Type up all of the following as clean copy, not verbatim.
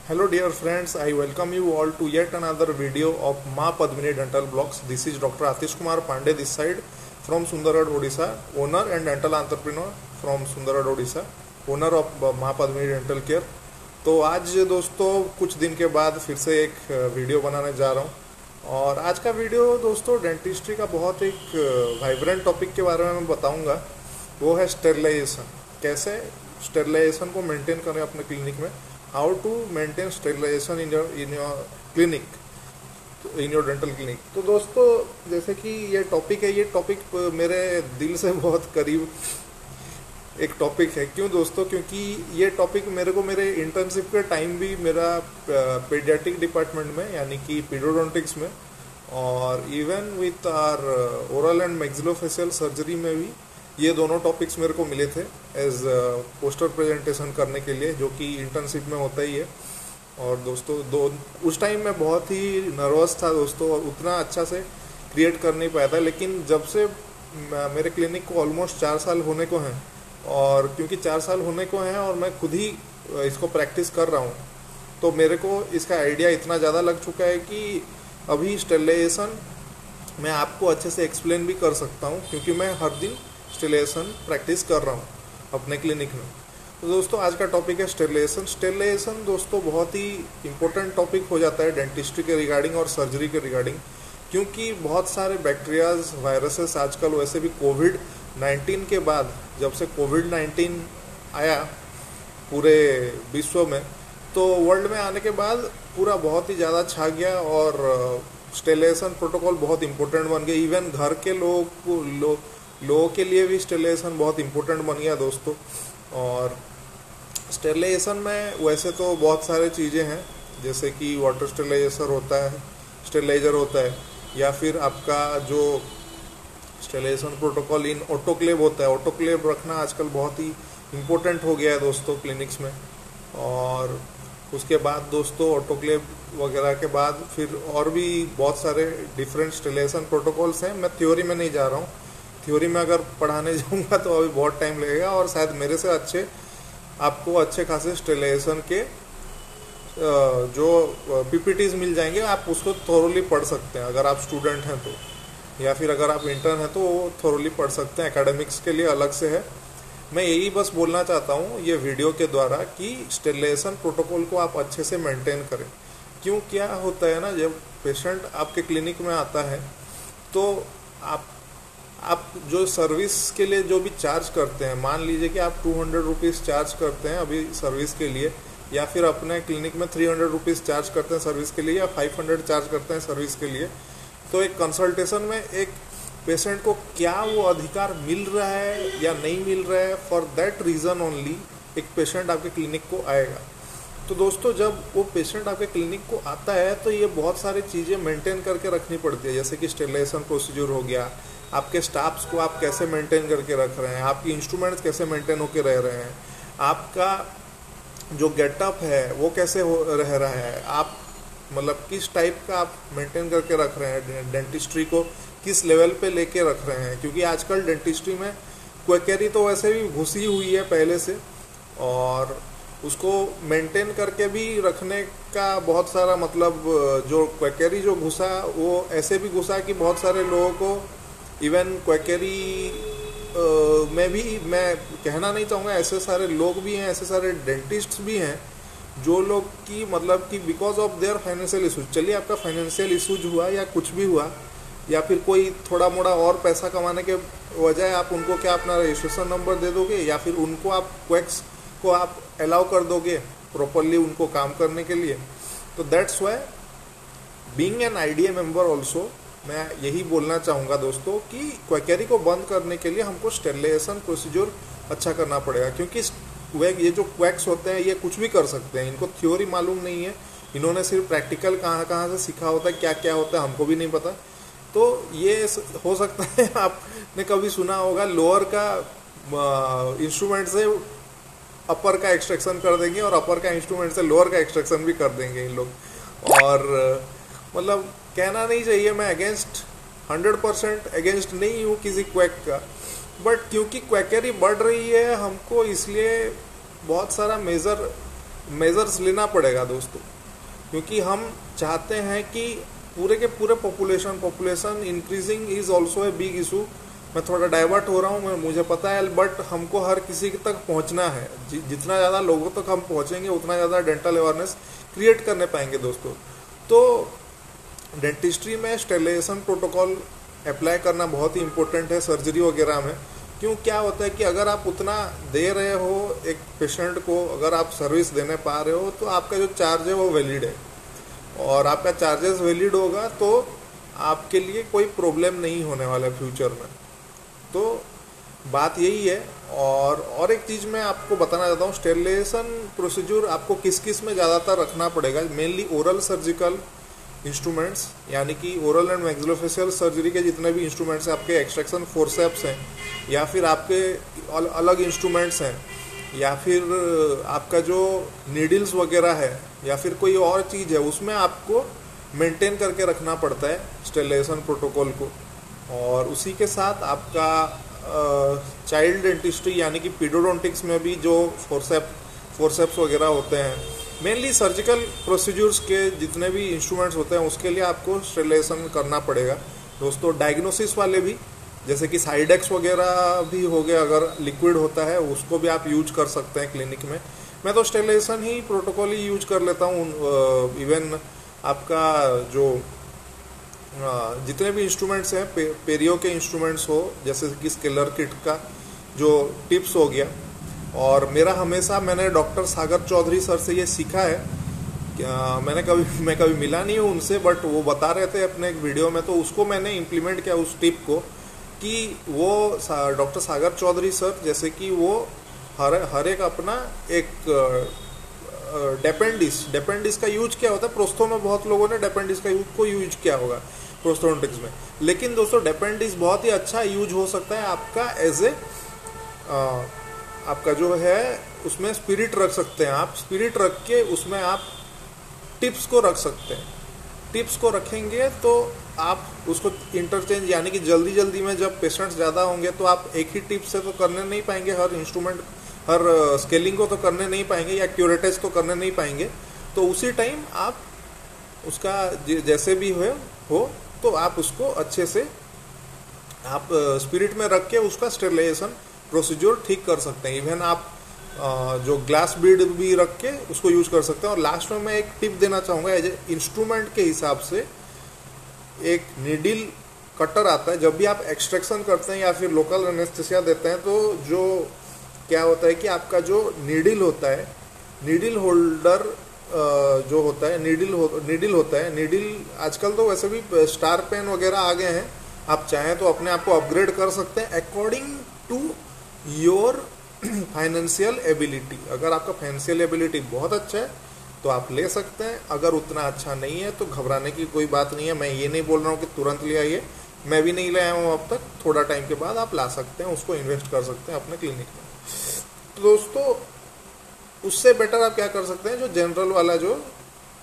Hello dear friends, I welcome you all to yet another video of Ma Padmini Dental Blocks. This is Dr. Atish Kumar Pandey this side from Sundargarh, Odisha, owner and dental entrepreneur from Sundargarh, Odisha, owner of Ma Padmini Dental Care. तो आज दोस्तों कुछ दिन के बाद फिर से एक वीडियो बनाने जा रहा हूँ और आज का वीडियो दोस्तों डेंटिस्ट्री का बहुत एक वाइब्रेंट टॉपिक के बारे में मैं बताऊँगा। वो है स्टेरिलाइजेशन। कैसे स्टेरिलाइजेशन को मेंटेन करें अपने क्लिनिक में, how to maintain sterilisation in your clinic, in your dental clinic. तो दोस्तों जैसे कि ये टॉपिक है, ये टॉपिक मेरे दिल से बहुत करीब एक टॉपिक है। क्यों दोस्तों? क्योंकि ये टॉपिक मेरे को मेरे इंटर्नशिप के टाइम भी मेरा पीडियाट्रिक डिपार्टमेंट में यानी कि पीडियोडोंटिक्स में और even with our oral and maxillofacial surgery में भी ये दोनों टॉपिक्स मेरे को मिले थे एज पोस्टर प्रेजेंटेशन करने के लिए, जो कि इंटर्नशिप में होता ही है। और दोस्तों उस टाइम मैं बहुत ही नर्वस था दोस्तों और उतना अच्छा से क्रिएट कर नहीं पाया था। लेकिन जब से मेरे क्लिनिक को ऑलमोस्ट 4 साल होने को हैं और क्योंकि 4 साल होने को हैं और मैं खुद ही इसको प्रैक्टिस कर रहा हूँ, तो मेरे को इसका आइडिया इतना ज़्यादा लग चुका है कि अभी स्टेरिलाइजेशन मैं आपको अच्छे से एक्सप्लेन भी कर सकता हूँ, क्योंकि मैं हर दिन स्टेरिलाइजेशन प्रैक्टिस कर रहा हूँ अपने क्लिनिक में। तो दोस्तों आज का टॉपिक है स्टेरिलाइजेशन। स्टेरिलाइजेशन दोस्तों बहुत ही इंपॉर्टेंट टॉपिक हो जाता है डेंटिस्ट्री के रिगार्डिंग और सर्जरी के रिगार्डिंग, क्योंकि बहुत सारे बैक्टीरियाज, वायरसेस आजकल, वैसे भी कोविड-19 के बाद, जब से कोविड-19 आया पूरे विश्व में, तो वर्ल्ड में आने के बाद पूरा बहुत ही ज़्यादा छा गया और स्टेरिलाइजेशन प्रोटोकॉल बहुत इंपॉर्टेंट बन गया। इवन घर के लोगों के लिए भी स्टेरिलाइजेशन बहुत इंपॉर्टेंट बन गया दोस्तों। और स्टेरिलाइजेशन में वैसे तो बहुत सारे चीज़ें हैं, जैसे कि वाटर स्टेरिलाइजर होता है या फिर आपका जो स्टेरिलाइजेशन प्रोटोकॉल इन ऑटोक्लेव होता है। ऑटोक्लेव रखना आजकल बहुत ही इम्पोर्टेंट हो गया है दोस्तों क्लिनिक्स में। और उसके बाद दोस्तों ऑटोक्लेव वगैरह के बाद फिर और भी बहुत सारे डिफरेंट स्टेरिलाइजेशन प्रोटोकॉल्स हैं। मैं थ्योरी में नहीं जा रहा हूँ, थ्योरी में अगर पढ़ाने जाऊंगा तो अभी बहुत टाइम लगेगा और शायद मेरे से आपको अच्छे खासे स्टेरिलाइजेशन के जो पीपीटीज मिल जाएंगे, आप उसको थोरोली पढ़ सकते हैं अगर आप स्टूडेंट हैं तो, या फिर अगर आप इंटर्न हैं तो वो थोरोली पढ़ सकते हैं। एकेडमिक्स के लिए अलग से है। मैं यही बस बोलना चाहता हूँ ये वीडियो के द्वारा कि स्टेरिलाइजेशन प्रोटोकॉल को आप अच्छे से मेंटेन करें। क्यों, क्या होता है ना, जब पेशेंट आपके क्लिनिक में आता है तो आप जो सर्विस के लिए जो भी चार्ज करते हैं, मान लीजिए कि आप 200 रुपीज़ चार्ज करते हैं अभी सर्विस के लिए, या फिर अपने क्लिनिक में 300 रुपीज़ चार्ज करते हैं सर्विस के लिए, या 500 चार्ज करते हैं सर्विस के लिए। तो एक कंसल्टेशन में एक पेशेंट को क्या वो अधिकार मिल रहा है या नहीं मिल रहा है, फॉर दैट रीज़न ओनली एक पेशेंट आपके क्लिनिक को आएगा। तो दोस्तों जब वो पेशेंट आपके क्लिनिक को आता है तो ये बहुत सारी चीज़ें मेंटेन करके रखनी पड़ती है, जैसे कि स्टेरिलाइजेशन प्रोसीजर हो गया, आपके स्टाफ्स को आप कैसे मेंटेन करके रख रहे हैं, आपकी इंस्ट्रूमेंट्स कैसे मेंटेन होके रह रहे हैं, आपका जो गेटअप है वो कैसे रह रहा है, आप मतलब किस टाइप का आप मेंटेन करके रख रहे हैं, डेंटिस्ट्री को किस लेवल पे लेके रख रहे हैं। क्योंकि आजकल डेंटिस्ट्री में क्वेकरी तो वैसे भी घुसी हुई है पहले से, और उसको मेंटेन करके भी रखने का बहुत सारा, मतलब जो क्वेकरी जो घुसा वो ऐसे भी घुसा कि बहुत सारे लोगों को इवन क्वेकरी में भी, मैं कहना नहीं चाहूँगा, ऐसे सारे लोग भी हैं, ऐसे सारे डेंटिस्ट्स भी हैं जो लोग की मतलब कि because of their financial issues, चलिए आपका फाइनेंशियल इशूज हुआ या कुछ भी हुआ, या फिर कोई थोड़ा मोड़ा और पैसा कमाने के बजाय आप उनको क्या अपना रजिस्ट्रेशन नंबर दे दोगे, या फिर उनको आप क्वेक्स को आप अलाउ कर दोगे प्रॉपरली उनको काम करने के लिए। तो that's why being an IDA member also मैं यही बोलना चाहूँगा दोस्तों कि क्वेकरी को बंद करने के लिए हमको स्टेरिलाइजेशन प्रोसीजर अच्छा करना पड़ेगा। क्योंकि ये जो क्वैक्स होते हैं ये कुछ भी कर सकते हैं, इनको थ्योरी मालूम नहीं है, इन्होंने सिर्फ प्रैक्टिकल कहाँ से सीखा होता है, क्या क्या होता है हमको भी नहीं पता। तो ये हो सकता है आपने कभी सुना होगा लोअर का इंस्ट्रूमेंट से अपर का एक्सट्रैक्शन कर देंगे और अपर का इंस्ट्रूमेंट से लोअर का एक्सट्रैक्शन भी कर देंगे इन लोग। और मतलब कहना नहीं चाहिए, मैं 100% अगेंस्ट नहीं हूँ किसी क्वैक का, बट क्योंकि क्वैकरी बढ़ रही है हमको इसलिए बहुत सारा मेजर मेजर्स लेना पड़ेगा दोस्तों, क्योंकि हम चाहते हैं कि पूरे के पूरे population increasing is also a big issue. मैं थोड़ा डाइवर्ट हो रहा हूँ, मुझे पता है, बट हमको हर किसी तक पहुँचना है। जितना ज़्यादा लोगों तक हम पहुँचेंगे उतना ज़्यादा डेंटल अवेयरनेस क्रिएट करने पाएंगे दोस्तों। तो डेंटिस्ट्री में स्टेरिलाइजेशन प्रोटोकॉल अप्लाई करना बहुत ही इम्पोर्टेंट है सर्जरी वगैरह में। क्यों, क्या होता है कि अगर आप उतना दे रहे हो एक पेशेंट को, अगर आप सर्विस देने पा रहे हो, तो आपका जो चार्ज है वो वैलिड है, और आपका चार्जेस वैलिड होगा तो आपके लिए कोई प्रॉब्लम नहीं होने वाला फ्यूचर में। तो बात यही है। और एक चीज़ मैं आपको बताना चाहता हूँ, स्टेरिलाइजेशन प्रोसीजर आपको किस किस में ज़्यादातर रखना पड़ेगा। मेनली ओरल सर्जिकल इंस्ट्रूमेंट्स, यानी कि ओरल एंड मैक्सिलोफेशियल सर्जरी के जितने भी इंस्ट्रूमेंट्स हैं, आपके एक्सट्रैक्शन फोर्सेप्स हैं, या फिर आपके अलग इंस्ट्रूमेंट्स हैं, या फिर आपका जो नीडल्स वगैरह है, या फिर कोई और चीज़ है, उसमें आपको मेंटेन करके रखना पड़ता है स्टेरिलाइजेशन प्रोटोकॉल को। और उसी के साथ आपका चाइल्ड डेंटिस्ट्री यानी कि पीडोडोंटिक्स में भी जो फोर्सेप्स वगैरह होते हैं, मेनली सर्जिकल प्रोसीजर्स के जितने भी इंस्ट्रूमेंट्स होते हैं उसके लिए आपको स्टेरिलाइजेशन करना पड़ेगा दोस्तों। डायग्नोसिस वाले भी, जैसे कि साइडेक्स वगैरह भी हो गया, अगर लिक्विड होता है उसको भी आप यूज कर सकते हैं क्लिनिक में। मैं तो स्टेरिलाइजेशन ही प्रोटोकॉल ही यूज कर लेता हूँ। इवन आपका जो जितने भी इंस्ट्रूमेंट्स हैं, पेरियो के इंस्ट्रूमेंट्स हो, जैसे कि स्केलर किट का जो टिप्स हो गया, और मैंने डॉक्टर सागर चौधरी सर से ये सीखा है। मैं कभी मिला नहीं हूँ उनसे, बट वो बता रहे थे अपने एक वीडियो में, तो उसको मैंने इम्प्लीमेंट किया उस टिप को, कि वो डॉक्टर सागर चौधरी सर जैसे कि वो हर एक अपना एक डेपेंडिस का यूज किया होता है। प्रोस्थो में बहुत लोगों ने डेपेंडिस का यूज किया होगा प्रोस्थोडोंटिक्स में, लेकिन दोस्तों डेपेंडिस बहुत ही अच्छा यूज हो सकता है आपका एज ए आपका जो है उसमें स्पिरिट रख सकते हैं आप। स्पिरिट रख के उसमें आप टिप्स को रख सकते हैं। टिप्स को रखेंगे तो आप उसको इंटरचेंज, यानी कि जल्दी में जब पेशेंट्स ज़्यादा होंगे तो आप एक ही टिप से तो करने नहीं पाएंगे, हर इंस्ट्रूमेंट हर स्केलिंग को तो करने नहीं पाएंगे, या क्यूरेटेज तो करने नहीं पाएंगे। तो उसी टाइम आप उसका जैसे भी हो तो आप उसको अच्छे से आप स्पिरिट में रख के उसका स्टेरिलाइजेशन प्रोसीजर ठीक कर सकते हैं। इवन आप जो ग्लास बीड भी रख के उसको यूज कर सकते हैं। और लास्ट में मैं एक टिप देना चाहूँगा, एज ए इंस्ट्रूमेंट के हिसाब से एक नीडल कटर आता है। जब भी आप एक्सट्रैक्शन करते हैं या फिर लोकल एनेस्थेसिया देते हैं, तो जो क्या होता है कि आपका जो नीडल होता है, नीडल होल्डर जो होता है, नीडल आजकल तो वैसे भी स्टार पेन वगैरह आ गए हैं, आप चाहें तो अपने आप को अपग्रेड कर सकते हैं according to your financial ability. अगर आपका फाइनेंशियल एबिलिटी बहुत अच्छा है तो आप ले सकते हैं, अगर उतना अच्छा नहीं है तो घबराने की कोई बात नहीं है। मैं ये नहीं बोल रहा हूँ कि तुरंत ले आइए, मैं भी नहीं ले आया हूँ अब तक, थोड़ा टाइम के बाद आप ला सकते हैं, उसको इन्वेस्ट कर सकते हैं अपने क्लिनिक में। तो दोस्तों उससे बेटर आप क्या कर सकते हैं, जो जनरल वाला जो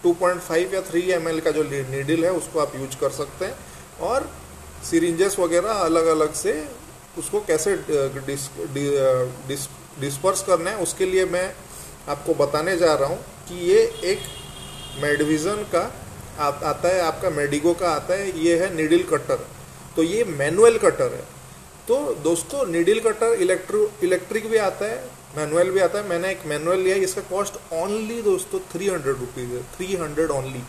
2.5 या 3 ml का जो नीडल है उसको आप यूज कर सकते हैं। और सिरिंजेस वगैरह अलग अलग से उसको कैसे डिस्पर्स करना है, उसके लिए मैं आपको बताने जा रहा हूँ कि ये एक मेडविजन का आता है, आपका मेडिगो का आता है, ये है नीडल कटर। तो ये मैनुअल कटर है। तो दोस्तों नीडल कटर इलेक्ट्रिक भी आता है, मैनुअल भी आता है। मैंने एक मैनुअल लिया है, इसका कॉस्ट ओनली दोस्तों 300 रुपीज़ है, 300 ओनली।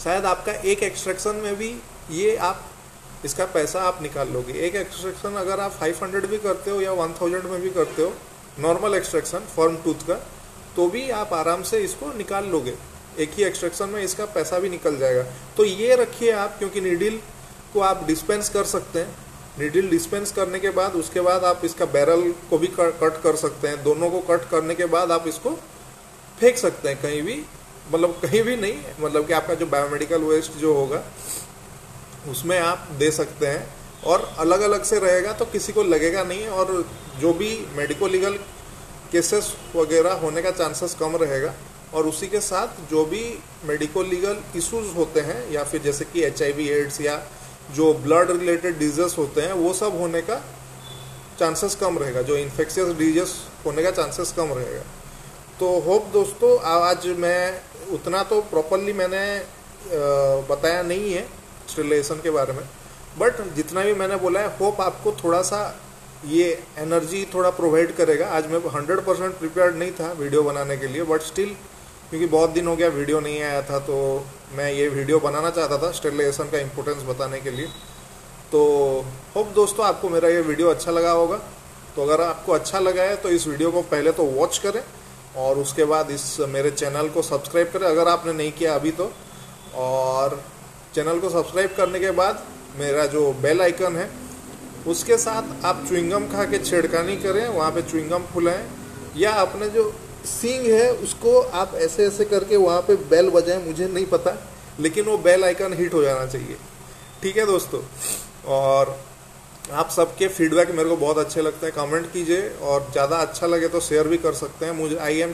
शायद आपका एक एक्सट्रैक्शन में भी ये आप इसका पैसा आप निकाल लोगे। एक एक्सट्रैक्शन अगर आप 500 भी करते हो या 1000 में भी करते हो, नॉर्मल एक्सट्रैक्शन फर्म टूथ का, तो भी आप आराम से इसको निकाल लोगे। एक ही एक्सट्रैक्शन में इसका पैसा भी निकल जाएगा। तो ये रखिए आप, क्योंकि नीडल को आप डिस्पेंस कर सकते हैं। नीडल डिस्पेंस करने के बाद उसके बाद आप इसका बैरल को भी कट कर सकते हैं। दोनों को कट करने के बाद आप इसको फेंक सकते हैं कहीं भी, मतलब कहीं भी नहीं, मतलब कि आपका जो बायोमेडिकल वेस्ट जो होगा उसमें आप दे सकते हैं। और अलग अलग से रहेगा तो किसी को लगेगा नहीं, और जो भी मेडिको लीगल केसेस वगैरह होने का चांसेस कम रहेगा। और उसी के साथ जो भी मेडिको लीगल इश्यूज होते हैं, या फिर जैसे कि HIV एड्स या जो ब्लड रिलेटेड डिजीज होते हैं, वो सब होने का चांसेस कम रहेगा, जो इन्फेक्शियस डिजीज होने का चांसेस कम रहेगा। तो होप दोस्तों आज मैं उतना तो प्रॉपरली मैंने बताया नहीं है स्टेरिलाइजेशन के बारे में, बट जितना भी मैंने बोला है होप आपको थोड़ा सा ये एनर्जी थोड़ा प्रोवाइड करेगा। आज मैं 100% प्रिपेयर्ड नहीं था वीडियो बनाने के लिए, बट स्टिल क्योंकि बहुत दिन हो गया वीडियो नहीं आया था, तो मैं ये वीडियो बनाना चाहता था स्टेरिलाइजेशन का इम्पोर्टेंस बताने के लिए। तो होप दोस्तों आपको मेरा ये वीडियो अच्छा लगा होगा। तो अगर आपको अच्छा लगा है तो इस वीडियो को पहले तो वॉच करें और उसके बाद इस मेरे चैनल को सब्सक्राइब करें अगर आपने नहीं किया अभी तो। और चैनल को सब्सक्राइब करने के बाद मेरा जो बेल आइकन है उसके साथ आप च्युइंगम खा के छेड़खानी करें, वहाँ पे च्युइंगम फुलाएं, या अपने जो सींग है उसको आप ऐसे ऐसे करके वहाँ पे बेल बजाएं, मुझे नहीं पता, लेकिन वो बेल आइकन हिट हो जाना चाहिए। ठीक है दोस्तों, और आप सबके फीडबैक मेरे को बहुत अच्छे लगते हैं, कमेंट कीजिए और ज़्यादा अच्छा लगे तो शेयर भी कर सकते हैं। मुझे I am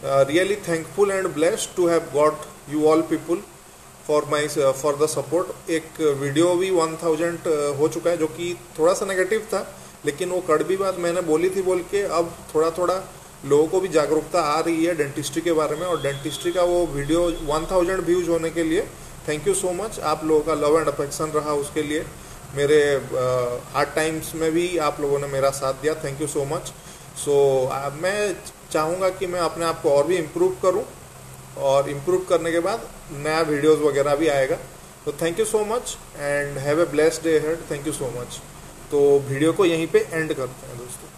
really thankful and blessed to have got you all people for the support. एक वीडियो भी 1000 हो चुका है जो कि थोड़ा सा नेगेटिव था, लेकिन वो कड़वी बात मैंने बोली थी बोल के अब थोड़ा थोड़ा लोगों को भी जागरूकता आ रही है डेंटिस्ट्री के बारे में, और डेंटिस्ट्री का वो वीडियो 1000 व्यूज होने के लिए थैंक यू सो मच। आप लोगों का लव एंड अफेक्शन रहा उसके लिए, मेरे हार्ड टाइम्स में भी आप लोगों ने मेरा साथ दिया, थैंक यू सो मच। सो मैं चाहूँगा कि मैं अपने आप को और भी इम्प्रूव करूँ, और इम्प्रूव करने के बाद नया वीडियोस वगैरह भी आएगा। तो thank you so much and have a blessed day head, thank you so much. तो वीडियो को यहीं पे एंड करते हैं दोस्तों।